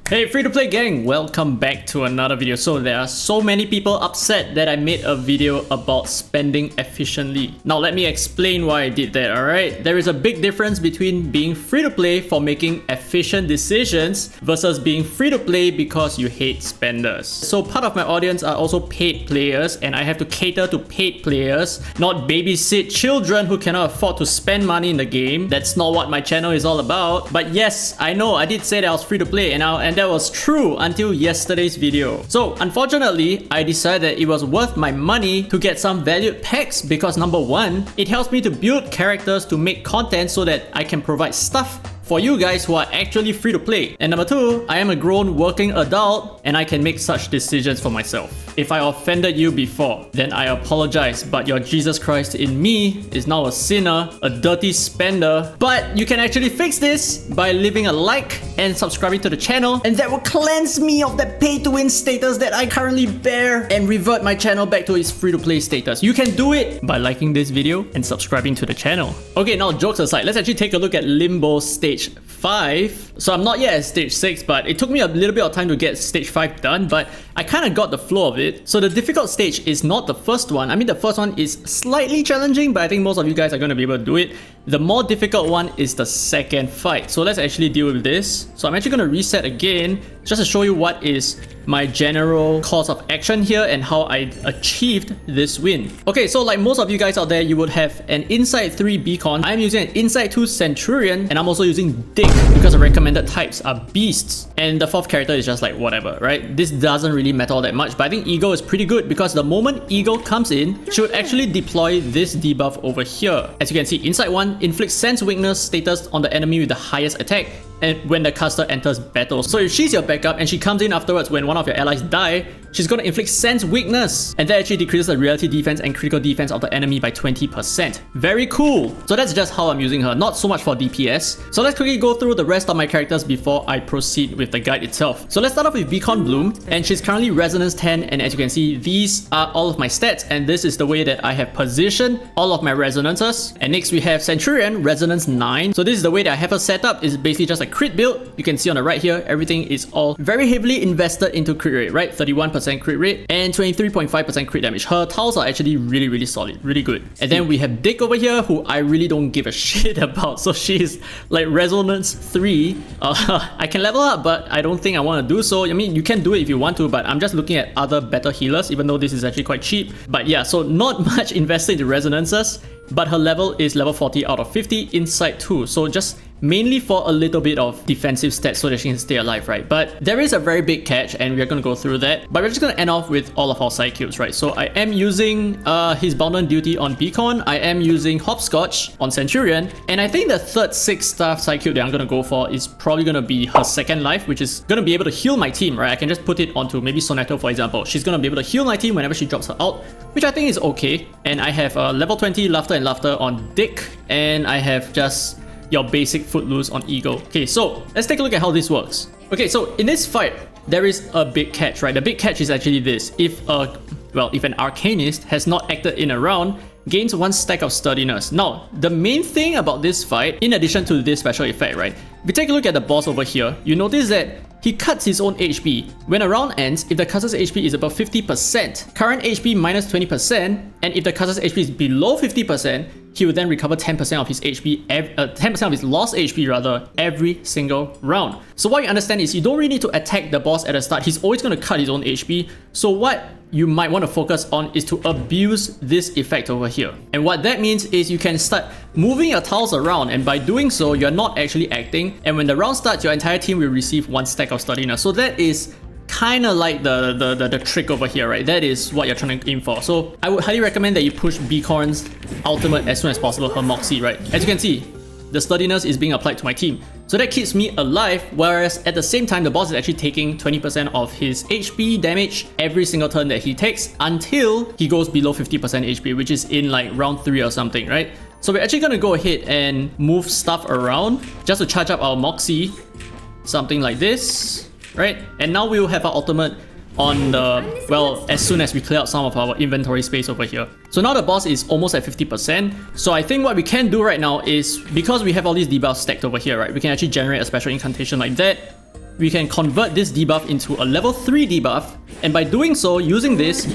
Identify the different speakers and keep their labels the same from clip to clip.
Speaker 1: Hey free-to-play gang, welcome back to another video. So there are so many people upset that I made a video about spending efficiently. Now let me explain why I did that, alright? There is a big difference between being free-to-play for making efficient decisions versus being free-to-play because you hate spenders. So part of my audience are also paid players and I have to cater to paid players, not babysit children who cannot afford to spend money in the game. That's not what my channel is all about. But yes, I know I did say that I was free-to-play and that was true until yesterday's video. So unfortunately, I decided it was worth my money to get some valued packs because number one, it helps me to build characters to make content so that I can provide stuff for you guys who are actually free to play. And number two, I am a grown working adult and I can make such decisions for myself. If I offended you before, then I apologize, but your Jesus Christ in me is now a sinner, a dirty spender. But you can actually fix this by leaving a like and subscribing to the channel, and that will cleanse me of that pay to win status that I currently bear and revert my channel back to its free to play status. You can do it by liking this video and subscribing to the channel. Okay, now jokes aside, let's actually take a look at Limbo Stage 5. So I'm not yet at stage 6, but it took me a little bit of time to get stage 5 done, but I kind of got the flow of it. So the difficult stage is not the first one. I mean, the first one is slightly challenging, but I think most of you guys are going to be able to do it. The more difficult one is the second fight. So let's actually deal with this. So I'm actually going to reset again just to show you what is my general course of action here and how I achieved this win. Okay, so like most of you guys out there, you would have an Insight 3 Beacon. I'm using an Insight 2 Centurion, and I'm also using Dick because the recommended types are beasts. And the fourth character is just like whatever, right? This doesn't really matter all that much, but I think Eagle is pretty good because the moment Eagle comes in, she would actually deploy this debuff over here. As you can see, Insight 1 inflicts sense weakness status on the enemy with the highest attack and when the caster enters battle. So if she's your backup and she comes in afterwards when one of your allies die, she's gonna inflict sense weakness, and that actually decreases the reality defense and critical defense of the enemy by 20%. Very cool. So that's just how I'm using her, not so much for DPS. So let's quickly go through the rest of my characters before I proceed with the guide itself. So let's start off with Beacon Bloom, and she's currently Resonance 10, and as you can see, these are all of my stats, and this is the way that I have positioned all of my resonances. And next we have Centurion, Resonance 9. So this is the way that I have her set up. It's basically just a crit build. You can see on the right here, everything is all very heavily invested into crit rate, right? 31% crit rate and 23.5% crit damage. Her tiles are actually really solid, really good. And then we have Dick over here, who I really don't give a shit about. So she's like Resonance 3. I can level up, but I don't think I want to do so. I mean, you can do it if you want to, but I'm just looking at other better healers, even though this is actually quite cheap. But yeah, so not much invested into resonances, but her level is level 40 out of 50, Insight 2. So just mainly for a little bit of defensive stats so that she can stay alive, right? But there is a very big catch and we're going to go through that. But we're just going to end off with all of our side cubes, right? So I am using his Bound on Duty on Beacon. I am using Hopscotch on Centurion. And I think the third 6-star side cube that I'm going to go for is probably going to be her second life, which is going to be able to heal my team, right? I can just put it onto maybe Soneto, for example. She's going to be able to heal my team whenever she drops her out, which I think is okay. And I have level 20 Laughter and Laughter on Dick. And I have just your basic Footloose on Eagle. Okay, so let's take a look at how this works. Okay, so in this fight, there is a big catch, right? The big catch is actually this. If an Arcanist has not acted in a round, gains 1 stack of sturdiness. Now, the main thing about this fight, in addition to this special effect, right? If you take a look at the boss over here, you notice that he cuts his own HP. When a round ends, if the caster's HP is above 50%, current HP minus 20%, and if the caster's HP is below 50%, he will then recover 10% of his HP, 10% of his lost HP rather, every single round. So what you understand is you don't really need to attack the boss at the start. He's always going to cut his own HP. So what you might want to focus on is to abuse this effect over here. And what that means is you can start moving your tiles around, and by doing so, you're not actually acting. And when the round starts, your entire team will receive 1 stack of sturdiness. So that is kind of like the trick over here, right? That is what you're trying to aim for. So I would highly recommend that you push Beacon's ultimate as soon as possible, her Moxie, right? As you can see, the sturdiness is being applied to my team. So that keeps me alive, whereas at the same time, the boss is actually taking 20% of his HP damage every single turn that he takes until he goes below 50% HP, which is in like round 3 or something, right? So we're actually going to go ahead and move stuff around just to charge up our Moxie, something like this, right? And now we will have our ultimate on the, well, as soon as we clear out some of our inventory space over here. So now the boss is almost at 50%. So I think what we can do right now is, because we have all these debuffs stacked over here, right, we can actually generate a special incantation like that. we can convert this debuff into a level 3 debuff, and by doing so, using this,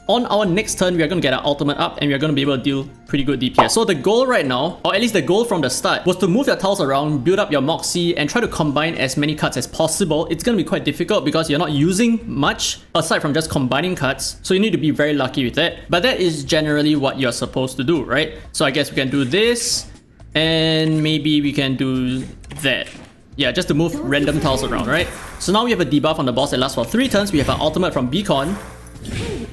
Speaker 1: on our next turn, we are going to get our ultimate up and we are going to be able to deal pretty good DPS. So the goal right now, or at least the goal from the start, was to move your tiles around, build up your Moxie, and try to combine as many cards as possible. It's going to be quite difficult because you're not using much aside from just combining cards. So you need to be very lucky with that. But that is generally what you're supposed to do, right? So I guess we can do this, and maybe we can do that. Yeah, just to move random tiles around, right? So now we have a debuff on the boss that lasts for 3 turns. We have an ultimate from Beacon.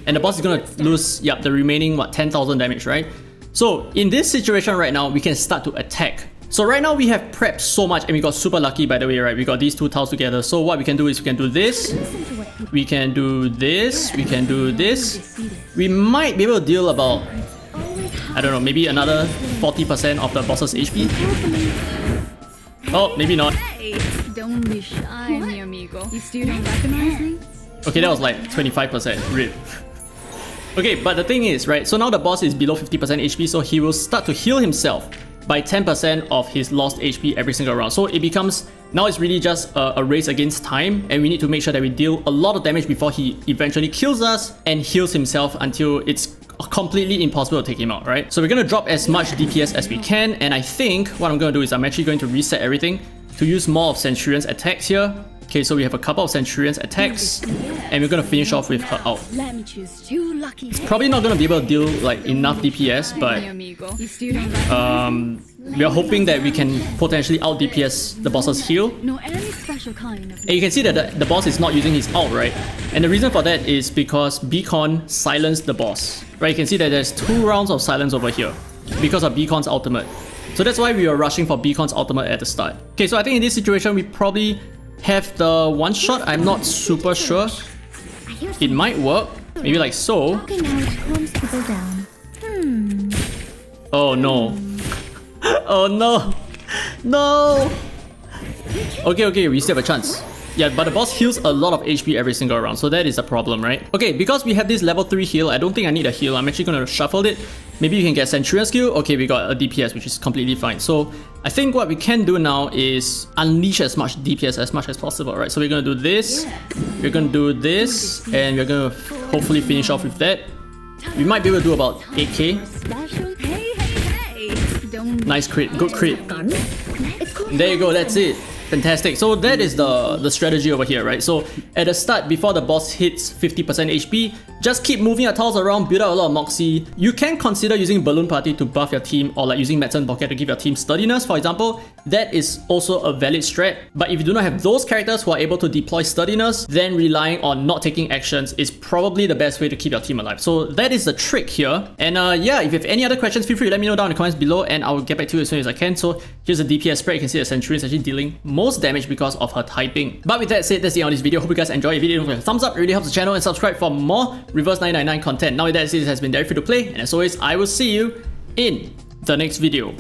Speaker 1: And the boss is gonna lose, the remaining, 10,000 damage, right? So in this situation right now, we can start to attack. So right now we have prepped so much and we got super lucky, by the way, right? We got these 2 tiles together. So what we can do is we can do this. We can do this. We can do this. We might be able to deal about, I don't know, maybe another 40% of the boss's HP. Oh, maybe not.
Speaker 2: Hey, don't be shy, mi amigo. You still don't recognize me?
Speaker 1: Okay, that was like 25%. RIP. Okay, but the thing is, right, so now the boss is below 50% HP, so he will start to heal himself by 10% of his lost HP every single round. So it becomes, now it's really just a race against time, and we need to make sure that we deal a lot of damage before he eventually kills us and heals himself until it's completely impossible to take him out, right? So we're gonna drop as much DPS as we can, and I think what I'm gonna do is I'm actually going to reset everything to use more of Centurion's attacks here. Okay, so we have a couple of Centurion's attacks, and we're gonna finish off with her ult.
Speaker 2: Let me choose 2 lucky.
Speaker 1: It's probably not gonna be able to deal like enough DPS, but we are hoping that we can potentially out DPS the boss's heal.
Speaker 2: No, any special kind of.
Speaker 1: And you can see that the boss is not using his ult, right? And the reason for that is because Beacon silenced the boss, right? You can see that there's 2 rounds of silence over here because of Beacon's ultimate. So that's why we were rushing for Beacon's ultimate at the start. Okay, so I think in this situation we probably have the one shot. I'm not super sure. It might work. Maybe like so. Oh no. Oh no. No. Okay, we still have a chance. Yeah, but the boss heals a lot of HP every single round, so that is a problem, right? Okay, because we have this level 3 heal, I don't think I need a heal. I'm actually gonna shuffle it. Maybe we can get Centurion skill. Okay, we got a DPS, which is completely fine. So I think what we can do now is unleash as much DPS as much as possible, right? So we're gonna do this, we're gonna do this, and we're gonna hopefully finish off with that. We might be able to do about 8k. Nice crit, good crit. There you go, that's it. Fantastic. So that is the strategy over here, right? So at the start, before the boss hits 50% HP, just keep moving your tiles around, build up a lot of Moxie. You can consider using Balloon Party to buff your team, or like using Medicine Pocket to give your team sturdiness, for example. That is also a valid strat. But if you do not have those characters who are able to deploy sturdiness, then relying on not taking actions is probably the best way to keep your team alive. So that is the trick here. And yeah, if you have any other questions, feel free to let me know down in the comments below, and I will get back to you as soon as I can. So here's the DPS spread. You can see the Centurion is actually dealing most damage because of her typing. But with that said, that's the end of this video. Hope you guys enjoyed the video. Don't forget to thumbs up, it really helps the channel, and subscribe for more Reverse 999 content. Now with that said, this has been Derek Free to Play, and as always, I will see you in the next video.